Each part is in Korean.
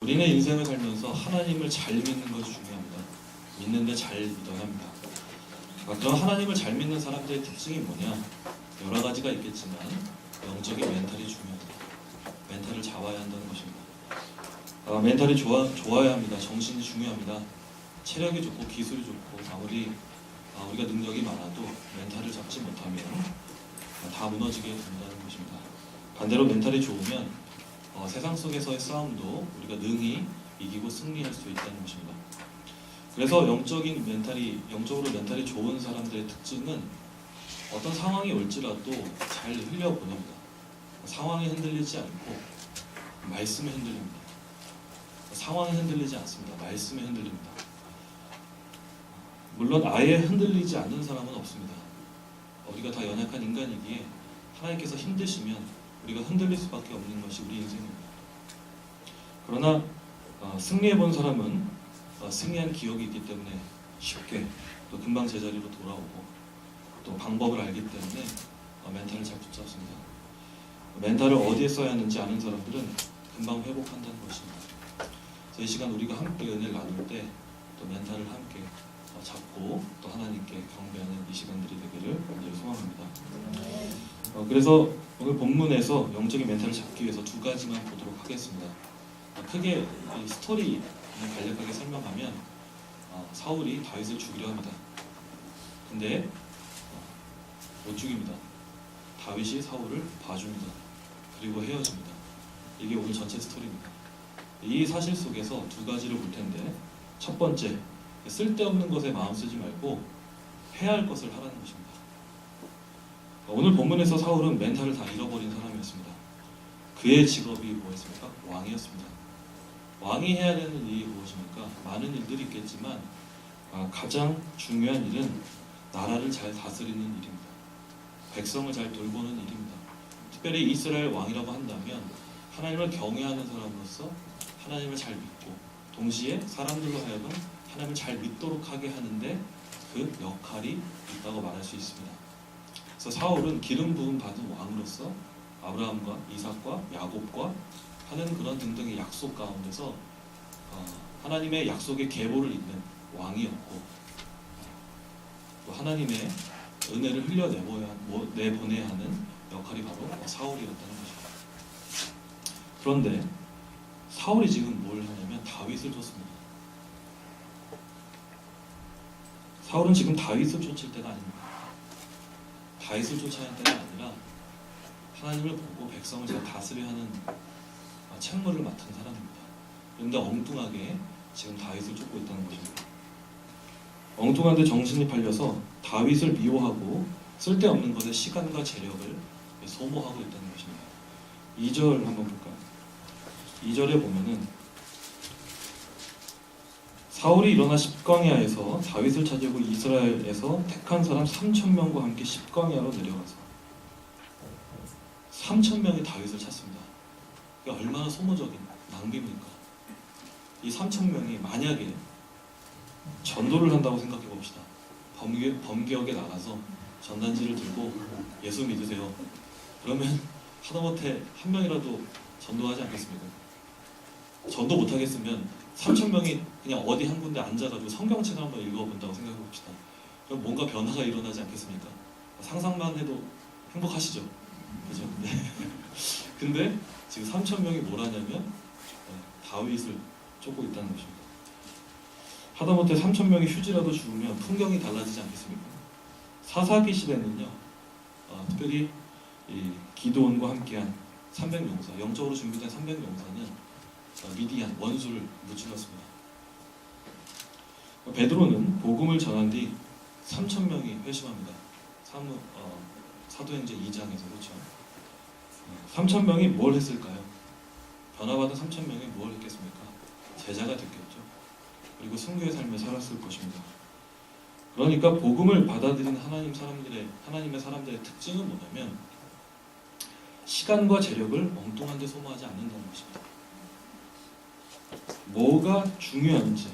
우리는 인생을 살면서 하나님을 잘 믿는 것이 중요합니다. 믿는데 잘 믿어야 합니다. 그럼 하나님을 잘 믿는 사람들의 특징이 뭐냐? 여러 가지가 있겠지만 영적인 멘탈이 중요합니다. 멘탈을 잡아야 한다는 것입니다. 멘탈이 좋아야 합니다. 정신이 중요합니다. 체력이 좋고 기술이 좋고 아무리 우리가 능력이 많아도 멘탈을 잡지 못하면 다 무너지게 된다는 것입니다. 반대로 멘탈이 좋으면 세상 속에서의 싸움도 우리가 능히 이기고 승리할 수 있다는 것입니다. 그래서 영적으로 멘탈이 좋은 사람들의 특징은 어떤 상황이 올지라도 잘 흘려보냅니다. 상황에 흔들리지 않고 말씀에 흔들립니다. 상황에 흔들리지 않습니다. 말씀에 흔들립니다. 물론 아예 흔들리지 않는 사람은 없습니다. 우리가 다 연약한 인간이기에 하나님께서 힘드시면 우리가 흔들릴 수밖에 없는 것이 우리 인생입니다. 그러나 승리해본 사람은 승리한 기억이 있기 때문에 쉽게 또 금방 제자리로 돌아오고 또 방법을 알기 때문에 멘탈을 잘 붙잡습니다. 멘탈을 어디에 써야 하는지 아는 사람들은 금방 회복한다는 것입니다. 그래서 이 시간 우리가 함께 은혜를 나눌 때 또 멘탈을 함께 잡고 또 하나님께 경배하는 이 시간들이 되기를 소망합니다. 그래서 오늘 본문에서 영적인 멘탈을 잡기 위해서 두 가지만 보도록 하겠습니다. 크게 이 스토리 간략하게 설명하면 사울이 다윗을 죽이려 합니다. 근데 못 죽입니다. 다윗이 사울을 봐줍니다. 그리고 헤어집니다. 이게 오늘 전체 스토리입니다. 이 사실 속에서 두 가지를 볼 텐데, 첫 번째, 쓸데없는 것에 마음 쓰지 말고 해야 할 것을 하라는 것입니다. 오늘 본문에서 사울은 멘탈을 다 잃어버린 사람이었습니다. 그의 직업이 뭐였습니까? 왕이었습니다. 왕이 해야 되는 일이 무엇입니까? 많은 일들이 있겠지만 가장 중요한 일은 나라를 잘 다스리는 일입니다. 백성을 잘 돌보는 일입니다. 특별히 이스라엘 왕이라고 한다면 하나님을 경외하는 사람으로서 하나님을 잘 믿고 동시에 사람들로 하여금 하나님을 잘 믿도록 하게 하는데 그 역할이 있다고 말할 수 있습니다. 그래서 사울은 기름 부음 받은 왕으로서 아브라함과 이삭과 야곱과 하는 그런 등등의 약속 가운데서 하나님의 약속의 계보를 잇는 왕이었고 또 하나님의 은혜를 흘려내보내야 하는 역할이 바로 사울이었다는 것입니다. 그런데 사울이 지금 뭘 하냐면 다윗을 쫓습니다. 사울은 지금 다윗을 쫓을 때가 아닙니다. 다윗을 쫓아야 할 때가 아니라 하나님을 보고 백성을 잘 다스려야 하는 책무를 맡은 사람입니다. 그런데 엉뚱하게 지금 다윗을 쫓고 있다는 것입니다. 엉뚱한데 정신이 팔려서 다윗을 미워하고 쓸데없는 것에 시간과 재력을 소모하고 있다는 것입니다. 2절 한번 볼까요? 2절에 보면은 사울이 일어나 십광야에서 다윗을 찾으고 이스라엘에서 택한 사람 3,000명과 함께 십광야로 내려가서 3,000명이 다윗을 찾습니다. 이게 얼마나 소모적인 낭비입니까? 이 3,000명이 만약에 전도를 한다고 생각해 봅시다. 범기역에 나가서 전단지를 들고 예수 믿으세요. 그러면 하다못해 한 명이라도 전도하지 않겠습니까? 전도 못하겠으면 3,000명이 그냥 어디 한 군데 앉아가지고 성경책을 한번 읽어본다고 생각해 봅시다. 그럼 뭔가 변화가 일어나지 않겠습니까? 상상만 해도 행복하시죠? 그죠? 네. 근데 지금 3,000명이 뭘 하냐면 다윗을 쫓고 있다는 것입니다. 하다못해 3,000명이 휴지라도 죽으면 풍경이 달라지지 않겠습니까? 사사기 시대는요, 특별히 이 기드온과 함께한 300용사, 영적으로 준비된 300용사는 미디안 원수를 무찔렀습니다. 베드로는 복음을 전한 뒤 3,000명이 회심합니다. 사도행전 2장에서 그렇죠. 3,000명이 뭘 했을까요? 변화받은 3,000명이 뭘 했겠습니까? 제자가 됐겠죠. 그리고 순교의 삶을 살았을 것입니다. 그러니까 복음을 받아들이는 하나님의 사람들의 특징은 뭐냐면 시간과 재력을 엉뚱한 데 소모하지 않는다는 것입니다. 뭐가 중요한지,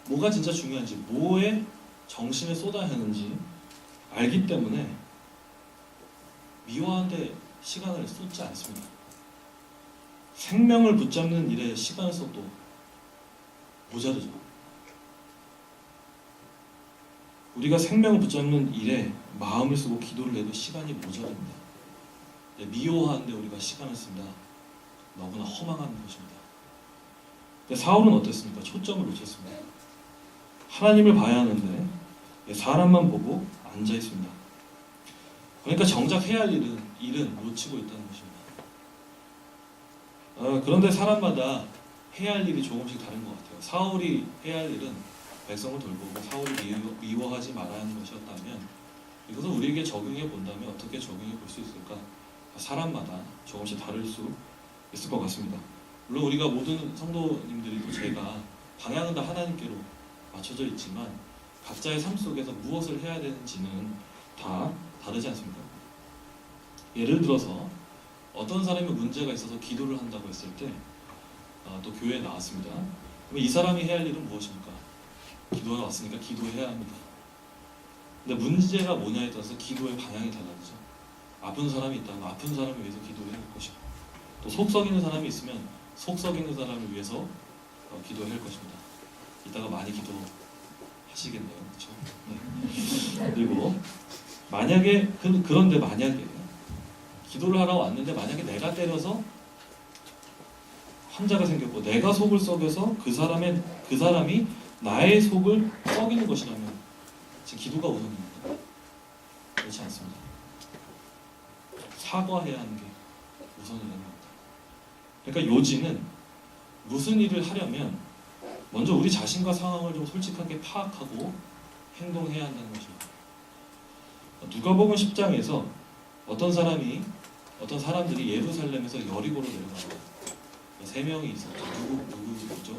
뭐가 진짜 중요한지, 뭐에 정신을 쏟아야 하는지 알기 때문에 미워하는데 시간을 쏟지 않습니다. 생명을 붙잡는 일에 시간을 써도 모자르죠. 우리가 생명을 붙잡는 일에 마음을 쓰고 기도를 해도 시간이 모자릅니다. 미워하는데 우리가 시간을 쓴다. 너무나 허망한 것입니다. 근데 사울은 어땠습니까? 초점을 놓쳤습니다. 하나님을 봐야 하는데 사람만 보고 앉아 있습니다. 그러니까 정작 해야 할 일은 놓치고 있다는 것입니다. 그런데 사람마다 해야 할 일이 조금씩 다른 것 같아요. 사울이 해야 할 일은 백성을 돌보고 사울이 미워하지 말아야 하는 것이었다면 이것을 우리에게 적용해 본다면 어떻게 적용해 볼 수 있을까? 사람마다 조금씩 다를 수 있을 것 같습니다. 물론 우리가 모든 성도님들이고 제가 방향은 다 하나님께로 맞춰져 있지만 각자의 삶 속에서 무엇을 해야 되는지는 다 다르지 않습니까? 예를 들어서 어떤 사람이 문제가 있어서 기도를 한다고 했을 때 또 교회에 나왔습니다. 그럼 이 사람이 해야 할 일은 무엇입니까? 기도가 왔으니까 기도해야 합니다. 근데 문제가 뭐냐에 따라서 기도의 방향이 달라지죠. 아픈 사람이 있다면 아픈 사람을 위해서 기도해야 할 것이고 또 속 썩이는 사람이 있으면 속 썩이는 사람을 위해서 기도해야 할 것입니다. 이따가 많이 기도하시겠네요. 그렇죠? 네. 그리고 만약에 그런데 만약에 기도를 하러 왔는데 만약에 내가 때려서 환자가 생겼고 내가 속을 썩여서 그 사람이 나의 속을 썩이는 것이라면 지금 기도가 우선입니다. 그렇지 않습니다. 사과해야 하는 게 우선이라는 겁니다. 그러니까 요지는 무슨 일을 하려면 먼저 우리 자신과 상황을 좀 솔직하게 파악하고 행동해야 한다는 것입니다. 누가복음 10장에서 어떤 사람들이 예루살렘에서 여리고로 내려갑니다. 세 명이 있었죠. 누구죠?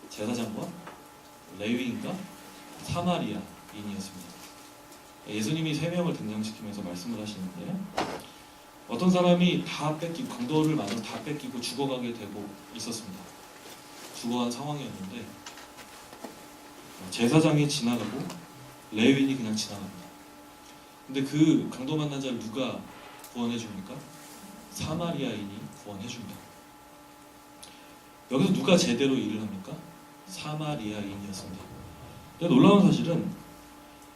제사장과 레위인과 사마리아인이었습니다. 예수님이 세 명을 등장시키면서 말씀을 하시는데 어떤 사람이 다 뺏기고 강도를 만나서 다 뺏기고 죽어가게 되고 있었습니다. 죽어간 상황이었는데 제사장이 지나가고 레위인이 그냥 지나갑니다. 근데 그 강도 만난 자를 누가 구원해 줍니까? 사마리아인이 구원해 줍니다. 여기서 누가 제대로 일을 합니까? 사마리아인이었습니다. 근데 놀라운 사실은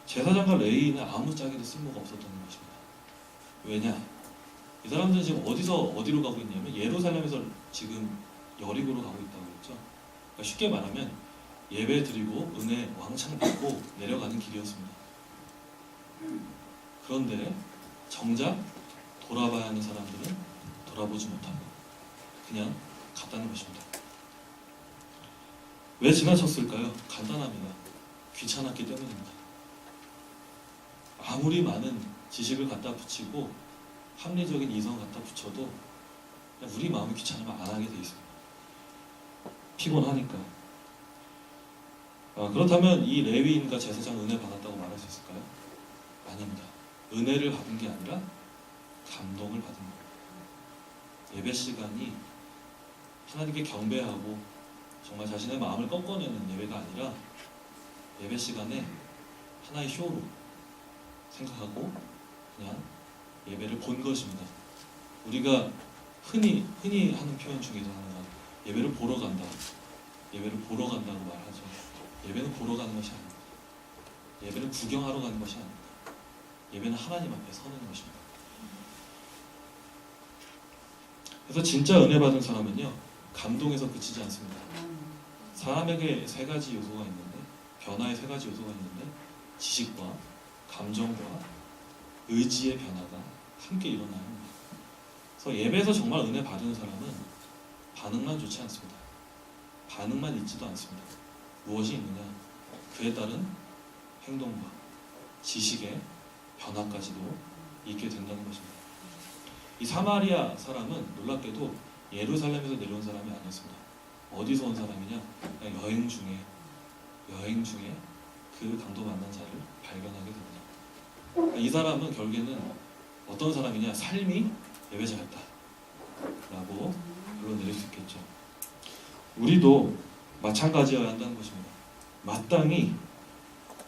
제사장과 레위인은 아무짝에도 쓸모가 없었던 것입니다. 왜냐? 이 사람들은 지금 어디로 가고 있냐면 예루살렘에서 지금 여리고로 가고 있다고 했죠. 그러니까 쉽게 말하면 예배 드리고 은혜 왕창 받고 내려가는 길이었습니다. 그런데 정작 돌아봐야 하는 사람들은 돌아보지 못하고 그냥 갔다는 것입니다. 왜 지나쳤을까요? 간단합니다. 귀찮았기 때문입니다. 아무리 많은 지식을 갖다 붙이고 합리적인 이성을 갖다 붙여도 그냥 우리 마음이 귀찮으면 안 하게 돼 있습니다. 피곤하니까. 그렇다면 이 레위인과 제사장 은혜 받았다고 말할 수 있을까요? 아닙니다. 은혜를 받은 게 아니라 감동을 받은 겁니다. 예배 시간이 하나님께 경배하고 정말 자신의 마음을 꺾어내는 예배가 아니라 예배 시간에 하나의 쇼로 생각하고 그냥 예배를 본 것입니다. 우리가 흔히 하는 표현 중에서 하나가 예배를 보러 간다. 예배를 보러 간다고 말하죠. 예배는 보러 가는 것이 아닙니다. 예배는 구경하러 가는 것이 아닙니다. 예배는 하나님 앞에 서는 것입니다. 그래서 진짜 은혜 받은 사람은요, 감동에서 그치지 않습니다. 사람에게 세 가지 요소가 있는데, 변화의 세 가지 요소가 있는데, 지식과 감정과 의지의 변화가 함께 일어나는 겁니다. 그래서 예배에서 정말 은혜 받은 사람은 반응만 좋지 않습니다. 반응만 있지도 않습니다. 무엇이 있느냐? 그에 따른 행동과 지식의 변화까지도 있게 된다는 것입니다. 이 사마리아 사람은 놀랍게도 예루살렘에서 내려온 사람이 아니었습니다. 어디서 온 사람이냐? 그냥 여행 중에 그 강도 만난 자를 발견하게 됩니다. 그러니까 이 사람은 결국에는 어떤 사람이냐? 삶이 예배자였다 라고 결론 내릴 수 있겠죠. 우리도 마찬가지여야 한다는 것입니다. 마땅히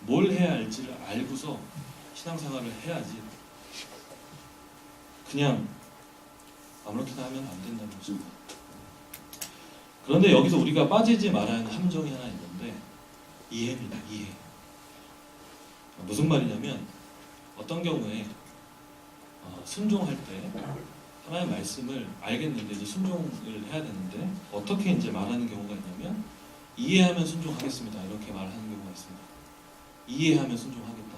뭘 해야 할지를 알고서 신앙생활을 해야지 그냥 아무렇게나 하면 안 된다는 것입니다. 그런데 여기서 우리가 빠지지 말아야 하는 함정이 하나 있는데 이해입니다. 이해. 무슨 말이냐면 어떤 경우에 순종할 때 하나님의 말씀을 알겠는데 이제 순종을 해야 되는데 어떻게 이제 말하는 경우가 있냐면 이해하면 순종하겠습니다. 이렇게 말하는 경우가 있습니다. 이해하면 순종하겠다.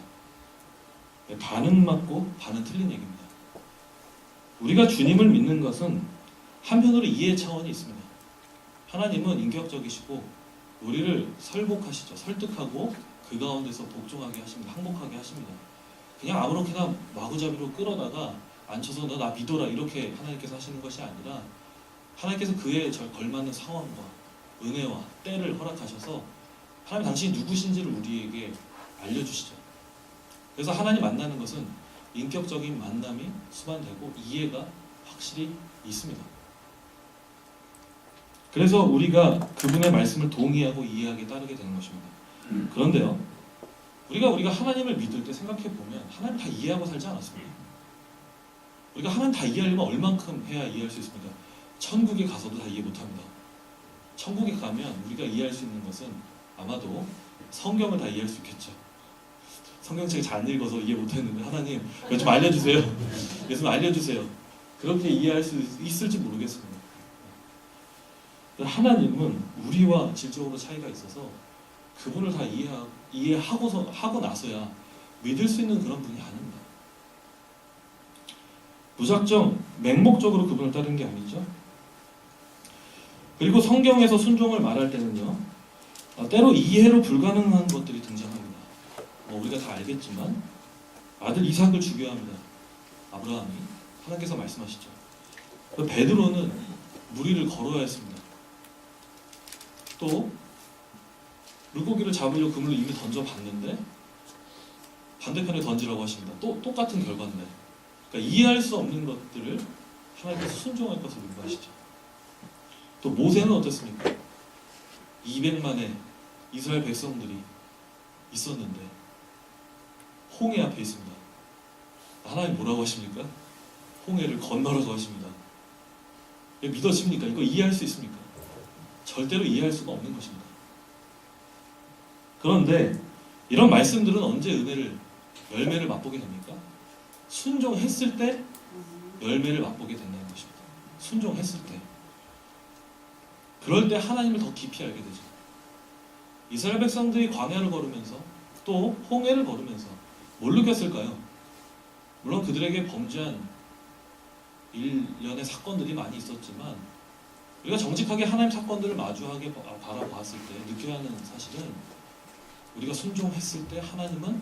반은 맞고 반은 틀린 얘기입니다. 우리가 주님을 믿는 것은 한편으로 이해 차원이 있습니다. 하나님은 인격적이시고 우리를 설복하시죠. 설득하고 그 가운데서 복종하게 하십니다. 항복하게 하십니다. 그냥 아무렇게나 마구잡이로 끌어다가 앉혀서 너 나 믿어라 이렇게 하나님께서 하시는 것이 아니라 하나님께서 그에 걸맞는 상황과 은혜와 때를 허락하셔서 하나님 당신이 누구신지를 우리에게 알려주시죠. 그래서 하나님 만나는 것은 인격적인 만남이 수반되고 이해가 확실히 있습니다. 그래서 우리가 그분의 말씀을 동의하고 이해하게 따르게 되는 것입니다. 그런데요, 우리가 하나님을 믿을 때 생각해 보면 하나님 다 이해하고 살지 않았습니까? 우리가 하나님 다 이해하려면 얼만큼 해야 이해할 수 있습니까? 천국에 가서도 다 이해 못합니다. 천국에 가면 우리가 이해할 수 있는 것은 아마도 성경을 다 이해할 수 있겠죠. 성경책을 잘 안 읽어서 이해 못했는데 하나님 이거 좀 알려주세요. 이거 좀 알려주세요. 그렇게 이해할 수 있을지 모르겠습니다. 하나님은 우리와 질적으로 차이가 있어서 그분을 다 하고 나서야 믿을 수 있는 그런 분이 아닙니다. 무작정 맹목적으로 그분을 따르는 게 아니죠. 그리고 성경에서 순종을 말할 때는요, 때로 이해로 불가능한 것들이 등장합니다. 우리가 다 알겠지만 아들 이삭을 죽여야 합니다. 아브라함이 하나님께서 말씀하시죠. 베드로는 무리를 걸어야 했습니다. 또 물고기를 잡으려고 그물을 이미 던져봤는데 반대편에 던지라고 하십니다. 또 똑같은 결과인데, 그러니까 이해할 수 없는 것들을 하나님께서 순종할 것을 요구하시죠. 또 모세는 어떻습니까? 200만의 이스라엘 백성들이 있었는데 홍해 앞에 있습니다. 하나님 뭐라고 하십니까? 홍해를 건너라고 하십니다. 믿어집니까? 이거 이해할 수 있습니까? 절대로 이해할 수가 없는 것입니다. 그런데 이런 말씀들은 언제 열매를 맛보게 됩니까? 순종했을 때 열매를 맛보게 된다는 것입니다. 순종했을 때. 그럴 때 하나님을 더 깊이 알게 되죠. 이스라엘 백성들이 광야를 걸으면서 또 홍해를 걸으면서 뭘 느꼈을까요? 물론 그들에게 범죄한 일련의 사건들이 많이 있었지만 우리가 정직하게 하나님 사건들을 마주하게 바라보았을 때 느껴야 하는 사실은 우리가 순종했을 때 하나님은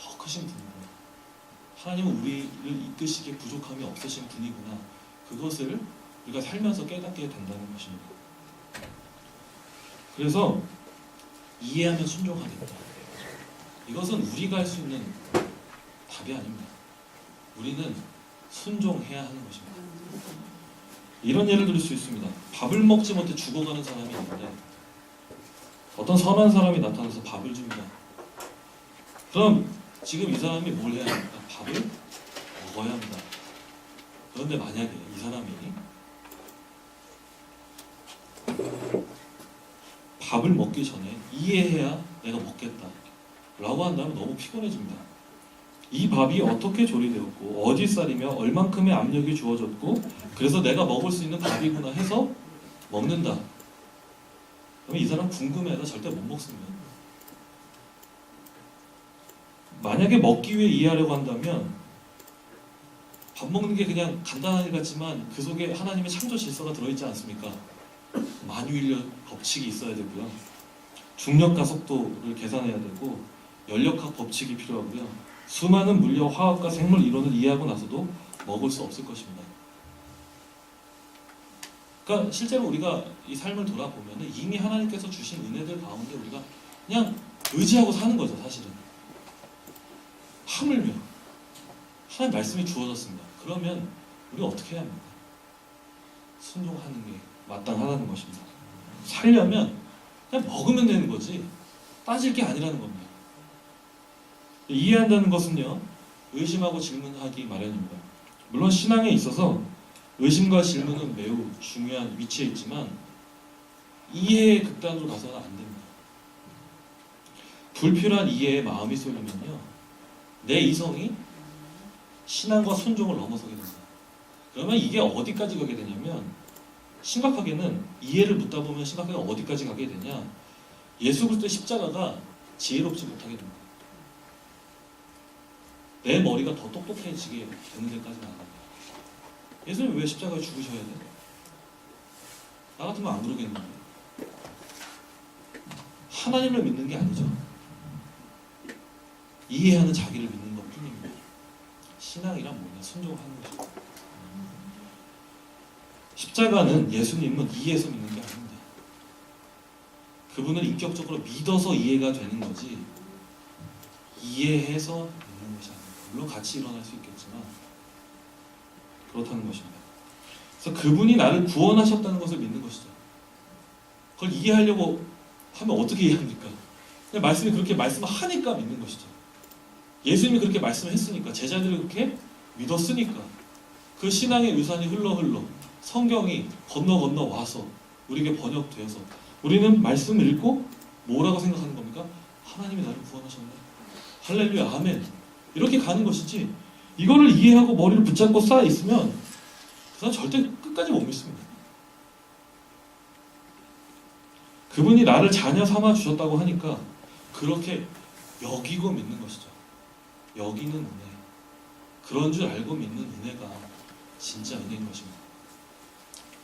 더 크신 분이구나. 하나님은 우리를 이끄시기에 부족함이 없으신 분이구나. 그것을 우리가 살면서 깨닫게 된다는 것입니다. 그래서 이해하면 순종하겠다. 이것은 우리가 할 수 있는 답이 아닙니다. 우리는 순종해야 하는 것입니다. 이런 예를 들 수 있습니다. 밥을 먹지 못해 죽어가는 사람이 있는데 어떤 선한 사람이 나타나서 밥을 줍니다. 그럼 지금 이 사람이 뭘 해야 합니까? 밥을 먹어야 합니다. 그런데 만약에 이 사람이 밥을 먹기 전에 이해해야 내가 먹겠다 라고 한다면 너무 피곤해집니다. 이 밥이 어떻게 조리되었고 어디 쌀이며 얼만큼의 압력이 주어졌고 그래서 내가 먹을 수 있는 밥이구나 해서 먹는다. 그러면 이 사람 궁금해서 절대 못 먹습니다. 만약에 먹기 위해 이해하려고 한다면 밥 먹는 게 그냥 간단한 일 같지만 그 속에 하나님의 창조 질서가 들어있지 않습니까? 만유인력 법칙이 있어야 되고요. 중력 가속도를 계산해야 되고 연력학 법칙이 필요하고요. 수많은 물리와 화학과 생물 이론을 이해하고 나서도 먹을 수 없을 것입니다. 그러니까 실제로 우리가 이 삶을 돌아보면 이미 하나님께서 주신 은혜들 가운데 우리가 그냥 의지하고 사는 거죠. 사실은 하물며 하나님 말씀이 주어졌습니다. 그러면 우리가 어떻게 해야 합니까? 순종하는 게 마땅하다는 것입니다. 살려면 그냥 먹으면 되는 거지 따질 게 아니라는 겁니다. 이해한다는 것은요, 의심하고 질문하기 마련입니다. 물론 신앙에 있어서 의심과 질문은 매우 중요한 위치에 있지만 이해의 극단으로 가서는 안 됩니다. 불필요한 이해에 마음이 쏠리면요, 내 이성이 신앙과 순종을 넘어서게 됩니다. 그러면 이게 어디까지 가게 되냐면, 심각하게는 이해를 묻다 보면 심각하게 어디까지 가게 되냐, 예수 그리스도의 십자가가 지혜롭지 못하게 됩니다. 내 머리가 더 똑똑해지게 되는 데까지 나갑니다. 예수님 왜 십자가에 죽으셔야 돼? 나 같으면 안 그러겠는데. 하나님을 믿는 게 아니죠. 이해하는 자기를 믿는 것 뿐입니다. 신앙이란 뭐냐? 순종하는 것입니다. 십자가는, 예수님은 이해해서 믿는 게 아닙니다. 그분을 인격적으로 믿어서 이해가 되는 거지, 이해해서 믿는 것이 아닙니다. 물론 같이 일어날 수 있겠지만 그렇다는 것입니다. 그래서 그분이 나를 구원하셨다는 것을 믿는 것이죠. 그걸 이해하려고 하면 어떻게 이해합니까? 그냥 말씀이 그렇게 말씀하니까 믿는 것이죠. 예수님이 그렇게 말씀했으니까, 제자들이 그렇게 믿었으니까, 그 신앙의 유산이 흘러 성경이 건너 와서 우리에게 번역되어서 우리는 말씀을 읽고 뭐라고 생각하는 겁니까? 하나님이 나를 구원하셨네, 할렐루야, 아멘, 이렇게 가는 것이지, 이거를 이해하고 머리를 붙잡고 쌓아 있으면 그 사람 절대 끝까지 못 믿습니다. 그분이 나를 자녀 삼아 주셨다고 하니까 그렇게 여기고 믿는 것이죠. 여기는 은혜, 그런 줄 알고 믿는 은혜가 진짜 은혜인 것입니다.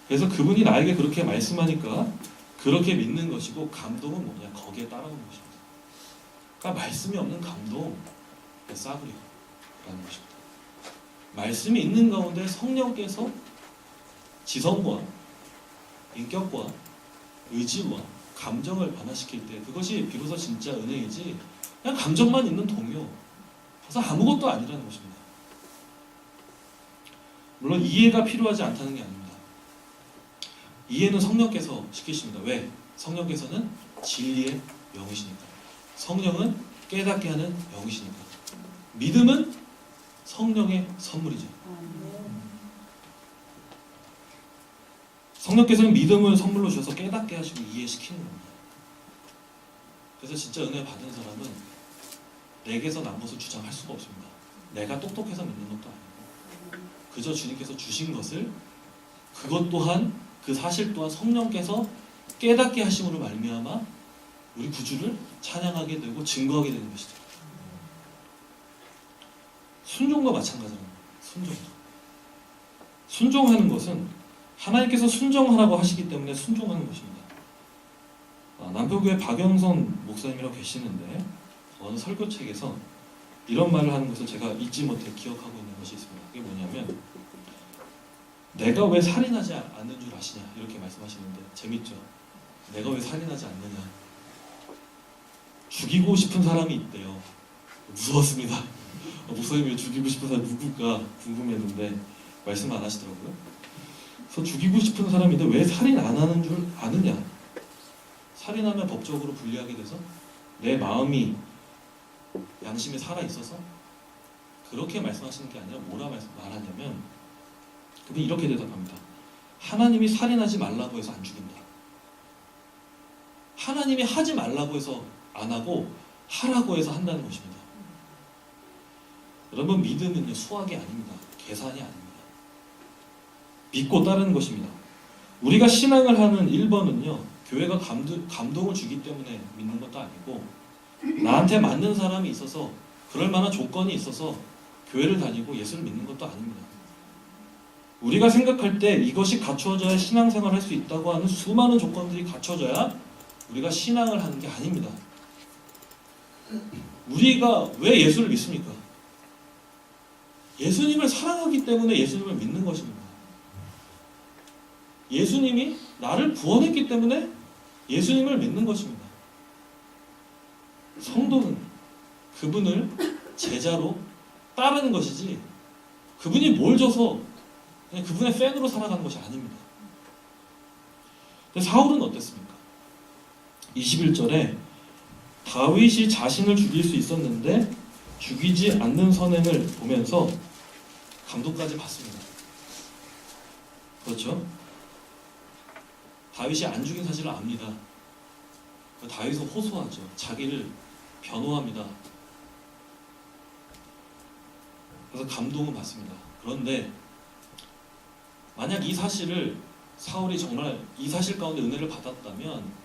그래서 그분이 나에게 그렇게 말씀하니까 그렇게 믿는 것이고, 감동은 뭐냐? 거기에 따라오는 것입니다. 그러니까 말씀이 없는 감동, 싸구려라는 것입니다. 말씀이 있는 가운데 성령께서 지성과 인격과 의지와 감정을 변화시킬 때, 그것이 비로소 진짜 은혜이지, 그냥 감정만 있는 동요, 그래서 아무것도 아니라는 것입니다. 물론 이해가 필요하지 않다는 게 아닙니다. 이해는 성령께서 시키십니다. 왜? 성령께서는 진리의 영이시니까. 성령은 깨닫게 하는 영이시니까. 믿음은 성령의 선물이죠. 성령께서는 믿음을 선물로 주셔서 깨닫게 하시고 이해시키는 겁니다. 그래서 진짜 은혜 받은 사람은 내게서 난 것을 주장할 수가 없습니다. 내가 똑똑해서 믿는 것도 아니고, 그저 주님께서 주신 것을, 그것 또한, 그 사실 또한 성령께서 깨닫게 하심으로 말미암아 우리 구주를 찬양하게 되고 증거하게 되는 것이죠. 순종과 마찬가지입니다. 순종하는 것은 하나님께서 순종하라고 하시기 때문에 순종하는 것입니다. 남표교회 박영선 목사님이라고 계시는데, 어느 설교책에서 이런 말을 하는 것을 제가 잊지 못해 기억하고 있는 것이 있습니다. 그게 뭐냐면, 내가 왜 살인하지 않는 줄 아시냐, 이렇게 말씀하시는데 재밌죠? 내가 왜 살인하지 않느냐, 죽이고 싶은 사람이 있대요. 무서웠습니다. 목사님이 왜 죽이고 싶은 사람이 누굴까 궁금했는데 말씀 안 하시더라고요. 그래서 죽이고 싶은 사람인데 왜 살인 안 하는 줄 아느냐, 살인하면 법적으로 불리하게 돼서 내 마음이, 양심이 살아있어서, 그렇게 말씀하시는 게 아니라 뭐라 말하냐면, 그분이 이렇게 대답합니다. 하나님이 살인하지 말라고 해서 안 죽인다. 하나님이 하지 말라고 해서 안 하고, 하라고 해서 한다는 것입니다. 여러분, 믿음은요, 수학이 아닙니다. 계산이 아닙니다. 믿고 따르는 것입니다. 우리가 신앙을 하는 1번은요, 교회가 감동을 주기 때문에 믿는 것도 아니고, 나한테 맞는 사람이 있어서, 그럴 만한 조건이 있어서 교회를 다니고 예수를 믿는 것도 아닙니다. 우리가 생각할 때 이것이 갖춰져야 신앙생활을 할 수 있다고 하는 수많은 조건들이 갖춰져야 우리가 신앙을 하는 게 아닙니다. 우리가 왜 예수를 믿습니까? 예수님을 사랑하기 때문에 예수님을 믿는 것입니다. 예수님이 나를 구원했기 때문에 예수님을 믿는 것입니다. 성도는 그분을 제자로 따르는 것이지, 그분이 뭘 줘서 그냥 그분의 팬으로 살아가는 것이 아닙니다. 근데 사울은 어땠습니까? 21절에 다윗이 자신을 죽일 수 있었는데 죽이지 않는 선행을 보면서 감동까지 받습니다. 그렇죠? 다윗이 안 죽인 사실을 압니다. 다윗은 호소하죠. 자기를 변호합니다. 그래서 감동을 받습니다. 그런데 만약 이 사실을 사울이 정말 이 사실 가운데 은혜를 받았다면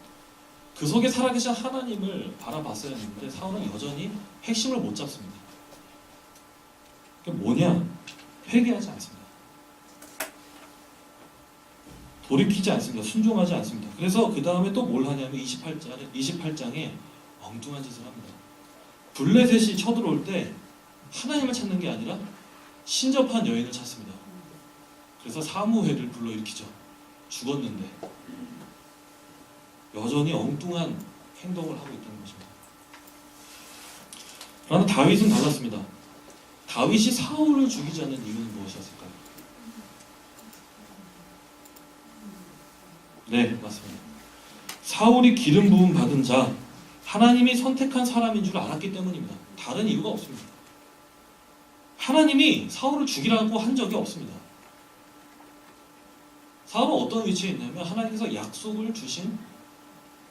그 속에 살아계신 하나님을 바라봤어야 했는데 사울은 여전히 핵심을 못 잡습니다. 그게 뭐냐? 회개하지 않습니다. 돌이키지 않습니다. 순종하지 않습니다. 그래서 그 다음에 또 뭘 하냐면 28장에 엉뚱한 짓을 합니다. 블레셋이 쳐들어올 때 하나님을 찾는 게 아니라 신접한 여인을 찾습니다. 그래서 사무엘을 불러일으키죠. 죽었는데 여전히 엉뚱한 행동을 하고 있다는 것입니다. 그러나 다윗은 달랐습니다. 다윗이 사울을 죽이지 않는 이유는 무엇이었을까요? 네, 맞습니다. 사울이 기름 부음 받은 자, 하나님이 선택한 사람인 줄 알았기 때문입니다. 다른 이유가 없습니다. 하나님이 사울을 죽이라고 한 적이 없습니다. 사울은 어떤 위치에 있냐면 하나님께서 약속을 주신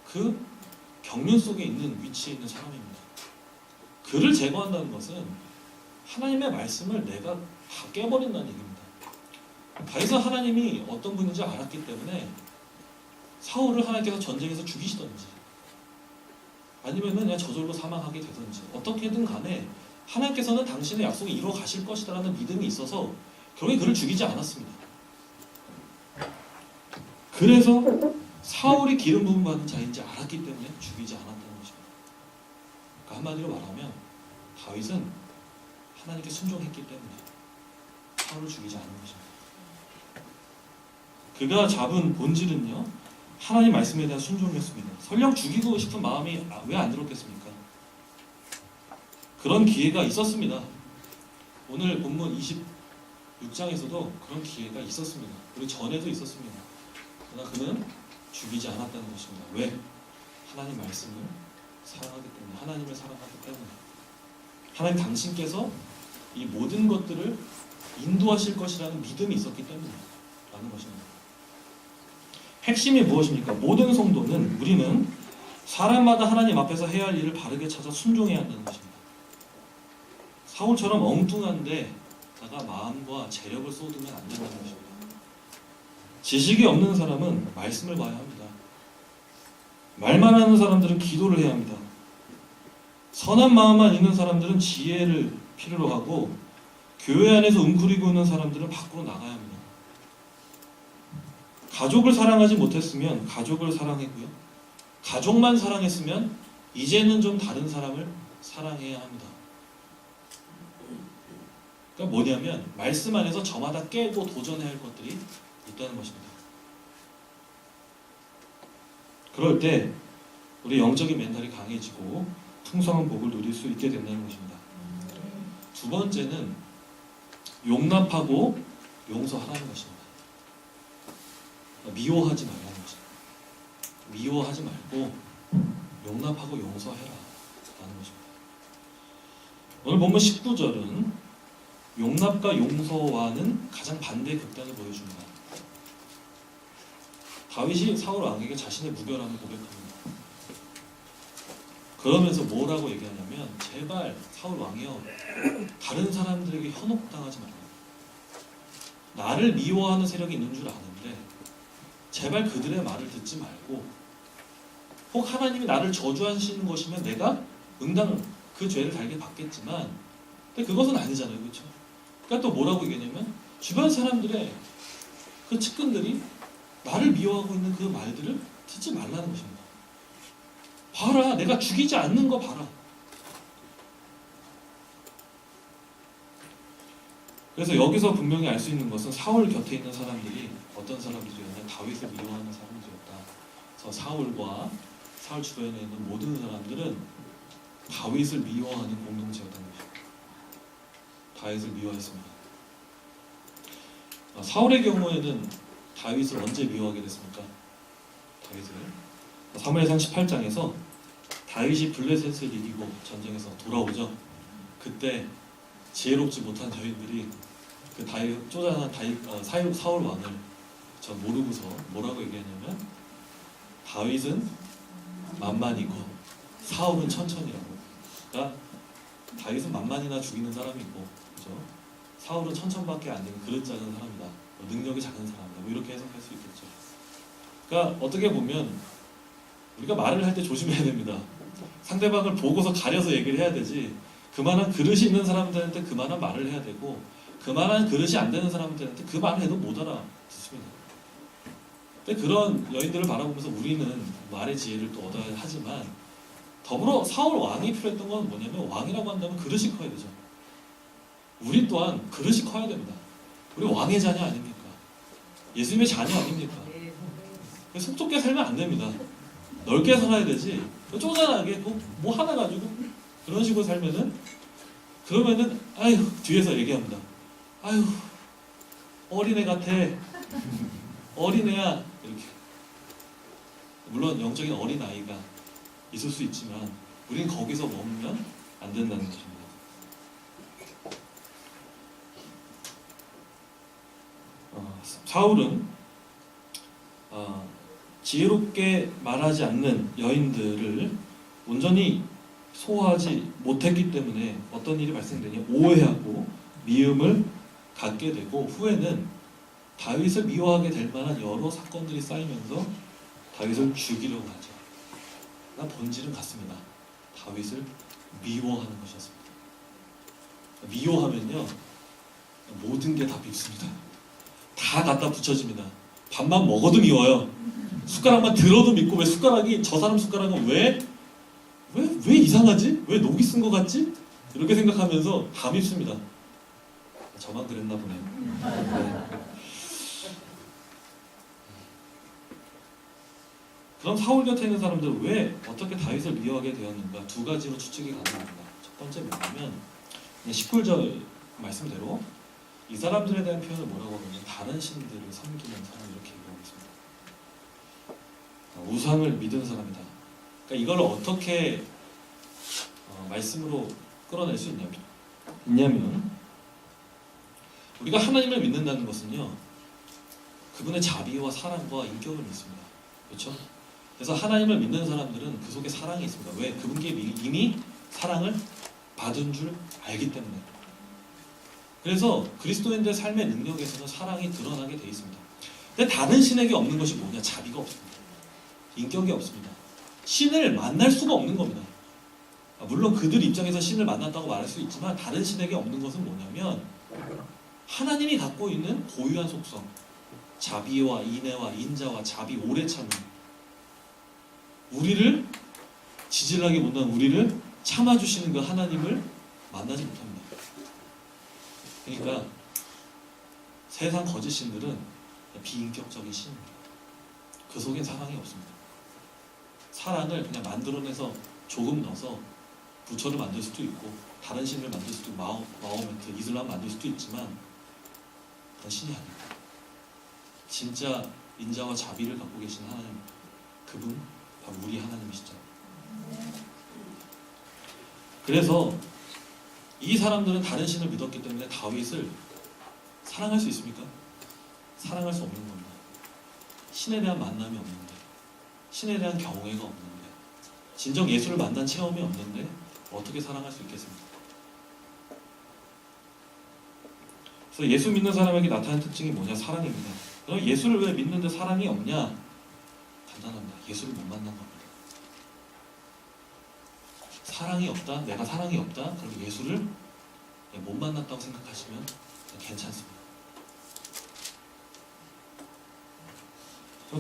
그 경륜 속에 있는 위치에 있는 사람입니다. 그를 제거한다는 것은 하나님의 말씀을 내가 다 깨버린다는 얘기입니다. 다윗은 하나님이 어떤 분인지 알았기 때문에 사울을 하나님께서 전쟁에서 죽이시던지 아니면 그냥 저절로 사망하게 되든지 어떻게든 간에 하나님께서는 당신의 약속을 이루어 가실 것이라는 믿음이 있어서 결국에 그를 죽이지 않았습니다. 그래서 사울이 기름 부음 받은 자인지 알았기 때문에 죽이지 않았다는 것입니다. 그러니까 한마디로 말하면 다윗은 하나님께 순종했기 때문에 사울을 죽이지 않은 것입니다. 그가 잡은 본질은요, 하나님 말씀에 대한 순종이었습니다. 설령 죽이고 싶은 마음이 왜 안 들었겠습니까? 그런 기회가 있었습니다. 오늘 본문 26장에서도 그런 기회가 있었습니다. 그리고 전에도 있었습니다. 그러나 그는 죽이지 않았다는 것입니다. 왜? 하나님 말씀을 사랑하기 때문에, 하나님을 사랑하기 때문에. 하나님 당신께서 이 모든 것들을 인도하실 것이라는 믿음이 있었기 때문에 라는 것입니다. 핵심이 무엇입니까? 모든 성도는, 우리는 사람마다 하나님 앞에서 해야 할 일을 바르게 찾아 순종해야 한다는 것입니다. 사울처럼 엉뚱한데 다가 마음과 재력을 쏟으면 안 된다는 것입니다. 지식이 없는 사람은 말씀을 봐야 합니다. 말만 하는 사람들은 기도를 해야 합니다. 선한 마음만 있는 사람들은 지혜를 필요로 하고 교회 안에서 웅크리고 있는 사람들은 밖으로 나가야 합니다. 가족을 사랑하지 못했으면 가족을 사랑했고요. 가족만 사랑했으면 이제는 좀 다른 사람을 사랑해야 합니다. 그러니까 뭐냐면 말씀 안에서 저마다 깨고 도전해야 할 것들이 있다는 것입니다. 그럴 때 우리 영적인 멘탈이 강해지고 풍성한 복을 누릴 수 있게 된다는 것입니다. 두 번째는 용납하고 용서하라는 것입니다. 미워하지 말라는 것입니다. 미워하지 말고 용납하고 용서해라 라는 것입니다. 오늘 본문 19절은 용납과 용서와는 가장 반대의 극단을 보여줍니다. 다윗이 사울 왕에게 자신의 무결함을 고백합니다. 그러면서 뭐라고 얘기하냐면, 제발 사울 왕이여, 다른 사람들에게 현혹당하지 말라. 나를 미워하는 세력이 있는 줄 아는데 제발 그들의 말을 듣지 말고, 혹 하나님이 나를 저주하시는 것이면 내가 응당 그 죄를 달게 받겠지만, 근데 그것은 아니잖아요, 그렇죠? 그러니까 또 뭐라고 얘기하냐면, 주변 사람들의 그 측근들이 나를 미워하고 있는 그 말들을 듣지 말라는 것입니다. 봐라, 내가 죽이지 않는 거 봐라. 그래서 여기서 분명히 알 수 있는 것은 사울 곁에 있는 사람들이 어떤 사람들이었냐, 다윗을 미워하는 사람들이었다. 그래서 사울과 사울 주변에 있는 모든 사람들은 다윗을 미워하는 공동체였다는 것입니다. 다윗을 미워했습니다. 사울의 경우에는 다윗을 언제 미워하게 됐습니까? 다윗을 사무엘상 18장에서 다윗이 블레셋을 이기고 전쟁에서 돌아오죠. 그때 지혜롭지 못한 여인들이 그 다윗 쪼잔한 사울 왕을 저 모르고서 뭐라고 얘기하냐면, 다윗은 만만이고 사울은 천천이라고. 그러니까 다윗은 만만이나 죽이는 사람이고, 그죠? 사울은 천천밖에 안 되는 그릇 작은 사람이다. 능력이 작은 사람이다. 뭐 이렇게 해석할 수 있겠죠. 그러니까 어떻게 보면 우리가 말을 할 때 조심해야 됩니다. 상대방을 보고서 가려서 얘기를 해야 되지. 그만한 그릇이 있는 사람들한테 그만한 말을 해야 되고, 그만한 그릇이 안 되는 사람들한테 그 말을 해도 못 알아듣습니다. 근데 그런 여인들을 바라보면서 우리는 말의 지혜를 또 얻어야 하지만, 더불어 사울 왕이 필요했던 건 뭐냐면, 왕이라고 한다면 그릇이 커야 되죠. 우리 또한 그릇이 커야 됩니다. 우리 왕의 자녀 아닙니까? 예수님의 자녀 아닙니까? 속 좁게 살면 안 됩니다. 넓게 살아야 되지. 쪼잔하게 뭐 하나 가지고 그런 식으로 살면은, 그러면은 아유, 뒤에서 얘기합니다. 아유, 어린애 같아. 어린애야. 이렇게. 물론 영적인 어린아이가 있을 수 있지만 우리는 거기서 머물면 안 된다는 것입니다. 사울은 지혜롭게 말하지 않는 여인들을 온전히 소화하지 못했기 때문에 어떤 일이 발생되냐, 오해하고 미움을 갖게 되고, 후에는 다윗을 미워하게 될 만한 여러 사건들이 쌓이면서 다윗을 죽이려고 하죠. 그러나 본질은 같습니다. 다윗을 미워하는 것이었습니다. 미워하면요, 모든 게 다 밉습니다. 다 갖다 붙여집니다. 밥만 먹어도 미워요. 숟가락만 들어도 밉고, 왜 숟가락이, 저 사람 숟가락은 왜 이상하지? 왜 녹이 쓴 것 같지? 이렇게 생각하면서 다 밉습니다. 저만 그랬나 보네요. 네. 그럼 사울 곁에 있는 사람들은 왜 어떻게 다윗을 미워하게 되었는가? 두 가지로 추측이 가능합니다. 첫 번째 뭐냐면, 19절 말씀대로 이 사람들에 대한 표현을 뭐라고 하냐면 다른 신들을 섬기는 사람, 이렇게 얘기하고 있습니다. 우상을 믿은 사람이다. 그러니까 이걸 어떻게 말씀으로 끌어낼 수 있냐면 우리가 하나님을 믿는다는 것은요, 그분의 자비와 사랑과 인격을 믿습니다. 그렇죠? 그래서 하나님을 믿는 사람들은 그 속에 사랑이 있습니다. 왜? 그분께 이미 사랑을 받은 줄 알기 때문에. 그래서 그리스도인들의 삶의 능력에서는 사랑이 드러나게 돼 있습니다. 근데 다른 신에게 없는 것이 뭐냐? 자비가 없습니다. 인격이 없습니다. 신을 만날 수가 없는 겁니다. 물론 그들 입장에서 신을 만났다고 말할 수 있지만, 다른 신에게 없는 것은 뭐냐면 하나님이 갖고 있는 고유한 속성, 자비와 인애와 인자와 자비, 오래 참음, 우리를 지질나게 못난 우리를 참아주시는 그 하나님을 만나지 못합니다. 그러니까 세상 거짓 신들은 비인격적인 신입니다. 그 속엔 사랑이 없습니다. 사랑을 그냥 만들어내서 조금 넣어서 부처를 만들 수도 있고, 다른 신을 만들 수도 있고, 마호메트, 이슬람 만들 수도 있지만 그건 신이 아닙니다. 진짜 인자와 자비를 갖고 계신 하나님, 그분 바로 우리 하나님이시죠. 그래서 이 사람들은 다른 신을 믿었기 때문에 다윗을 사랑할 수 있습니까? 사랑할 수 없는 겁니다. 신에 대한 만남이 없는데, 신에 대한 경외가 없는데, 진정 예수를 만난 체험이 없는데 어떻게 사랑할 수 있겠습니까? 그래서 예수 믿는 사람에게 나타나는 특징이 뭐냐? 사랑입니다. 그럼 예수를 왜 믿는데 사랑이 없냐? 간단합니다. 예수를 못 만난 겁니다. 사랑이 없다? 내가 사랑이 없다? 그럼 예수를 못 만났다고 생각하시면 괜찮습니다.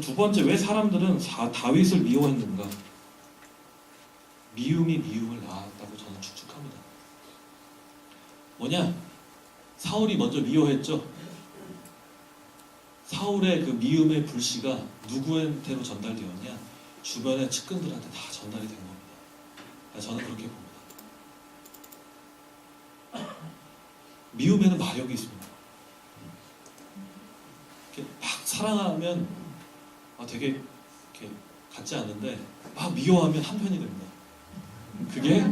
두 번째, 왜 사람들은 다윗을 미워했는가? 미움이 미움을 낳았다고 저는 추측합니다. 뭐냐? 사울이 먼저 미워했죠. 사울의 그 미움의 불씨가 누구한테로 전달되었냐? 주변의 측근들한테 다 전달이 된 겁니다. 저는 그렇게 봅니다. 미움에는 마력이 있습니다. 이렇게 막 사랑하면 되게 이렇게 같지 않은데, 막 미워하면 한편이 됩니다. 그게